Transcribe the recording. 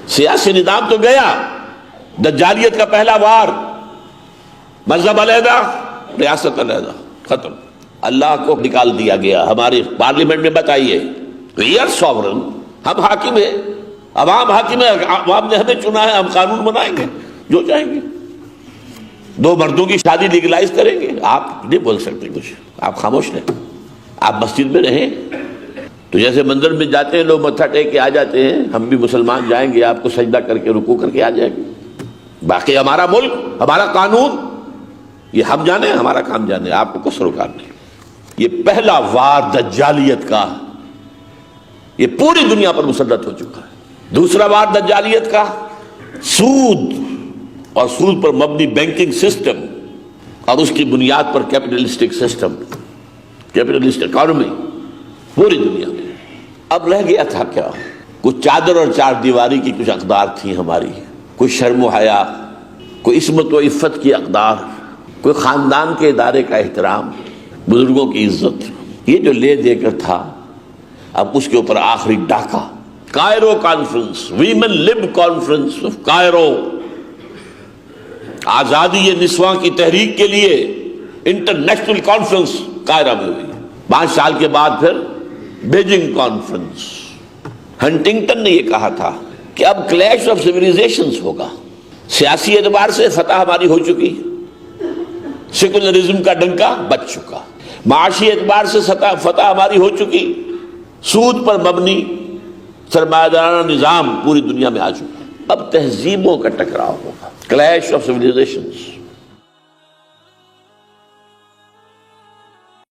سیاسی نظام تو گیا، دجالیت کا پہلا وار، مذہب علیحدہ ریاست علیحدہ، ختم، اللہ کو نکال دیا گیا۔ ہمارے پارلیمنٹ میں بتائیے، وی آر سوورن، ہم حاکم ہیں، عوام حاکم ہے، عوام نے ہمیں چنا ہے، ہم قانون بنائیں گے جو چاہیں گے، دو مردوں کی شادی لیگلائز کریں گے، آپ نہیں بول سکتے کچھ، آپ خاموش رہیں، آپ مسجد میں رہیں۔ تو جیسے مندر میں جاتے ہیں لوگ متھا ٹیک کے آ جاتے ہیں، ہم بھی مسلمان جائیں گے، آپ کو سجدہ کر کے رکوع کر کے آ جائیں گے۔ باقی ہمارا ملک، ہمارا قانون، یہ ہم جانے، ہمارا کام جانے، آپ کو کس رکار نہیں۔ یہ پہلا وار دجالیت کا یہ پوری دنیا پر مسلط ہو چکا ہے۔ دوسرا وار دجالیت کا سود اور سود پر مبنی بینکنگ سسٹم اور اس کی بنیاد پر کیپٹلسٹک سسٹم، کیپٹلسٹ اکانومی پوری دنیا میں۔ اب رہ گیا تھا کیا؟ کچھ چادر اور چار دیواری کی کچھ اقدار تھیں ہماری، کوئی شرم و حیا، کوئی عصمت و عفت کی اقدار، کوئی خاندان کے ادارے کا احترام، بزرگوں کی عزت، یہ جو لے دے کر تھا، اب اس کے اوپر آخری ڈاکہ، کائرو کانفرنس، ویمن لب کانفرنس آف کائرو، آزادی نسواں کی تحریک کے لیے انٹرنیشنل کانفرنس قاہرہ میں ہوئی۔ 5 سال کے بعد پھر بیجنگ کانفرنس۔ ہنٹنگٹن نے یہ کہا تھا کہ اب کلیش آف سیولائزیشنز ہوگا، سیاسی اعتبار سے فتح ہماری ہو چکی، سیکولرزم کا ڈنکا بچ چکا، معاشی اعتبار سے فتح ہماری ہو چکی، سود پر مبنی سرمایہ دارانہ نظام پوری دنیا میں آ چکا، اب تہذیبوں کا ٹکراؤ ہوگا، کلیش آف سیولائزیشنز۔